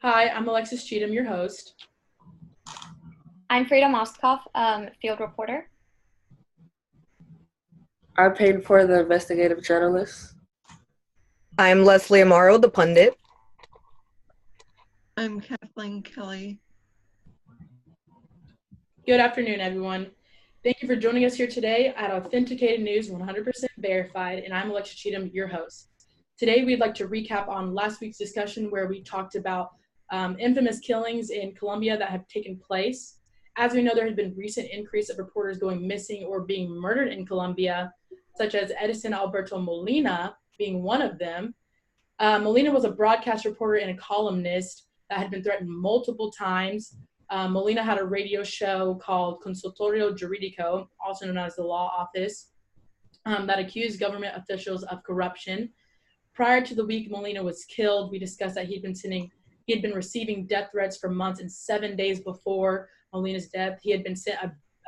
Hi, I'm Alexis Cheatham, your host. I'm Frida Moskoff, field reporter. I'm paid for the investigative journalist. I'm Leslie Amaro, the pundit. I'm Kathleen Kelly. Good afternoon, everyone. Thank you for joining us here today at Authenticated News 100% Verified, and I'm Alexis Cheatham, your host. Today, we'd like to recap on last week's discussion where we talked about infamous killings in Colombia that have taken place. As we know, there has been recent increase of reporters going missing or being murdered in Colombia, such as Edison Alberto Molina being one of them. Molina was a broadcast reporter and a columnist that had been threatened multiple times. Molina had a radio show called Consultorio Juridico, also known as the Law Office, that accused government officials of corruption. Prior to the week Molina was killed, we discussed that he had been receiving death threats for months, and 7 days before Molina's death, he had been sent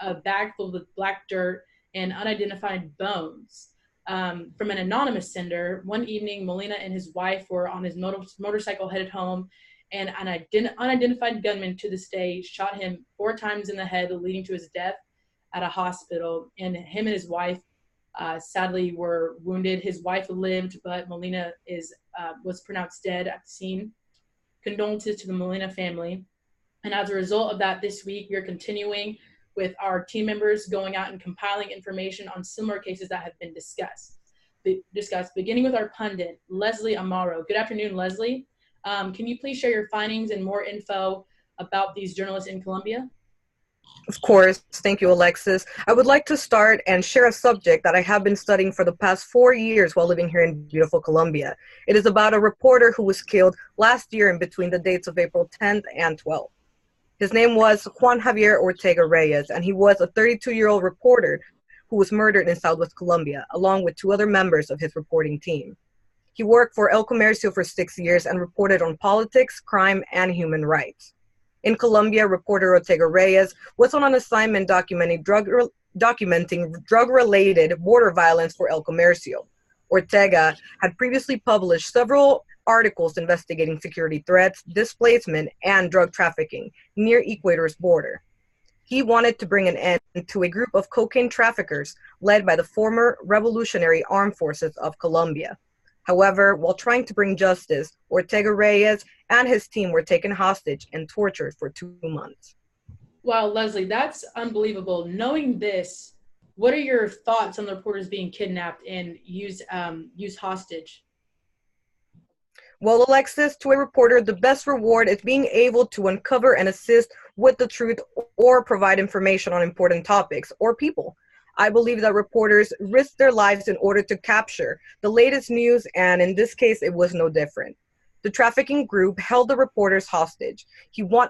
a bag filled with black dirt and unidentified bones. From an anonymous sender. One evening, Molina and his wife were on his motorcycle headed home, and an unidentified gunman to this day shot him 4 times in the head, leading to his death at a hospital. And him and his wife sadly were wounded. His wife lived, but Molina was pronounced dead at the scene. Condolences to the Molina family. And as a result of that, this week we are continuing with our team members going out and compiling information on similar cases that have been discussed. Beginning with our pundit, Leslie Amaro. Good afternoon, Leslie. Can you please share your findings and more info about these journalists in Colombia? Of course. Thank you, Alexis. I would like to start and share a subject that I have been studying for the past 4 years while living here in beautiful Colombia. It is about a reporter who was killed last year in between the dates of April 10th and 12th. His name was Juan Javier Ortega Reyes, and he was a 32-year-old reporter who was murdered in Southwest Colombia, along with 2 other members of his reporting team. He worked for El Comercio for 6 years and reported on politics, crime, and human rights. In Colombia, reporter Ortega Reyes was on an assignment documenting drug-related border violence for El Comercio. Ortega had previously published several articles investigating security threats, displacement, and drug trafficking near Ecuador's border. He wanted to bring an end to a group of cocaine traffickers led by the former Revolutionary Armed Forces of Colombia. However, while trying to bring justice, Ortega Reyes and his team were taken hostage and tortured for 2 months. Wow, Leslie, that's unbelievable. Knowing this, what are your thoughts on the reporters being kidnapped and used hostage? Well, Alexis, to a reporter, the best reward is being able to uncover and assist with the truth or provide information on important topics or people. I believe that reporters risk their lives in order to capture the latest news, and in this case, it was no different. The trafficking group held the reporters hostage.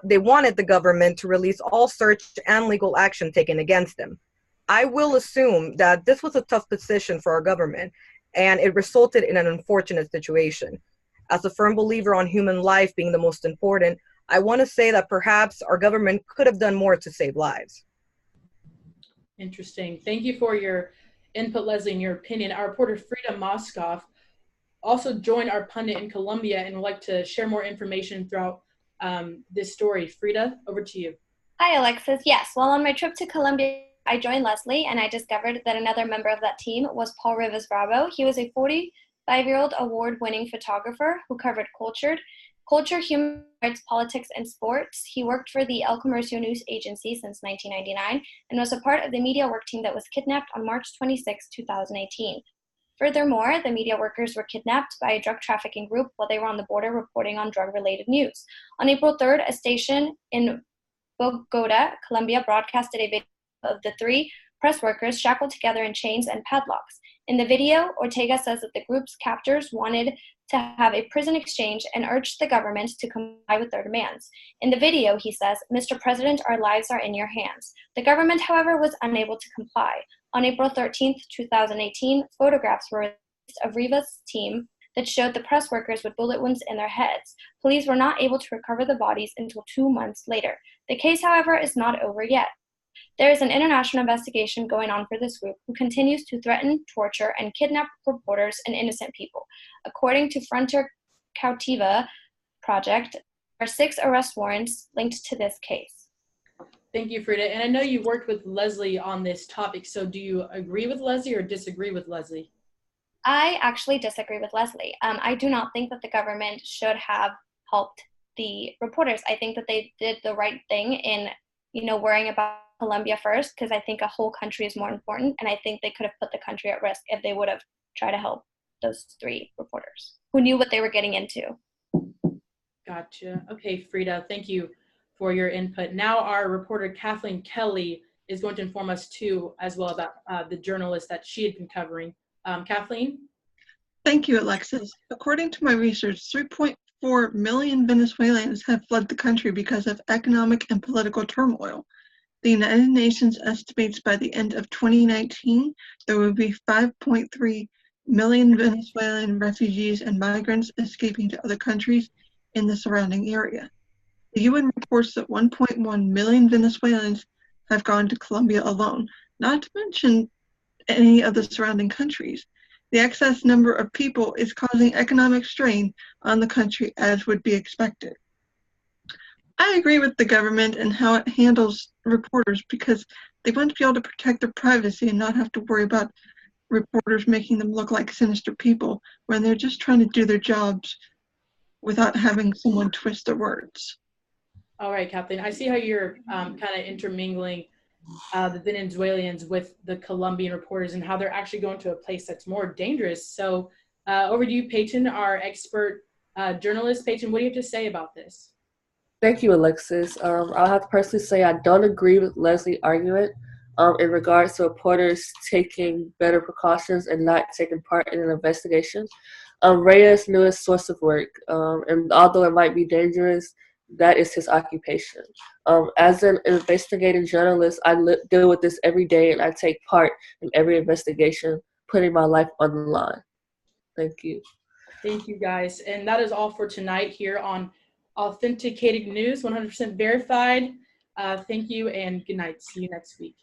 They wanted the government to release all search and legal action taken against them. I will assume that this was a tough position for our government, and it resulted in an unfortunate situation. As a firm believer on human life being the most important, I want to say that perhaps our government could have done more to save lives. Interesting. Thank you for your input, Leslie, and your opinion. Our reporter Frida Moskoff also joined our pundit in Colombia and would like to share more information throughout this story. Frida, over to you. Hi, Alexis. Yes, while on my trip to Colombia, I joined Leslie, and I discovered that another member of that team was Paul Rivas Bravo. He was a 45-year-old award-winning photographer who covered culture, human rights, politics, and sports. He worked for the El Comercio News Agency since 1999 and was a part of the media work team that was kidnapped on March 26, 2018. Furthermore, the media workers were kidnapped by a drug trafficking group while they were on the border reporting on drug-related news. On April 3rd, a station in Bogota, Colombia, broadcasted a video of the 3 press workers shackled together in chains and padlocks. In the video, Ortega says that the group's captors wanted to have a prison exchange and urged the government to comply with their demands. In the video, he says, "Mr. President, our lives are in your hands." The government, however, was unable to comply. On April 13th, 2018, photographs were released of Rivas' team that showed the press workers with bullet wounds in their heads. Police were not able to recover the bodies until 2 months later. The case, however, is not over yet. There is an international investigation going on for this group who continues to threaten, torture, and kidnap reporters and innocent people. According to Frontier Cautiva Project, are 6 arrest warrants linked to this case. Thank you, Frida. And I know you worked with Leslie on this topic. So do you agree with Leslie or disagree with Leslie? I actually disagree with Leslie. I do not think that the government should have helped the reporters. I think that they did the right thing in, worrying about Colombia first, because I think a whole country is more important, and I think they could have put the country at risk if they would have tried to help those 3 reporters who knew what they were getting into. Gotcha. Okay, Frida, thank you for your input. Now our reporter Kathleen Kelly is going to inform us too as well about the journalist that she had been covering. Kathleen? Thank you, Alexis. According to my research, 3.4 million Venezuelans have fled the country because of economic and political turmoil. The United Nations estimates by the end of 2019, there will be 5.3 million Venezuelan refugees and migrants escaping to other countries in the surrounding area. The UN reports that 1.1 million Venezuelans have gone to Colombia alone, not to mention any of the surrounding countries. The excess number of people is causing economic strain on the country, as would be expected. I agree with the government and how it handles reporters because they want to be able to protect their privacy and not have to worry about reporters making them look like sinister people when they're just trying to do their jobs without having someone twist their words. All right, Kathleen. I see how you're kind of intermingling the Venezuelans with the Colombian reporters and how they're actually going to a place that's more dangerous. So over to you, Peyton, our expert journalist. Peyton, what do you have to say about this? Thank you, Alexis. I'll have to personally say I don't agree with Leslie's argument in regards to reporters taking better precautions and not taking part in an investigation. Reyes knew his source of work, and although it might be dangerous, that is his occupation. As an investigating journalist, I deal with this every day, and I take part in every investigation, putting my life on the line. Thank you. Thank you, guys. And that is all for tonight here on Authenticated News, 100% verified. Thank you and good night. See you next week.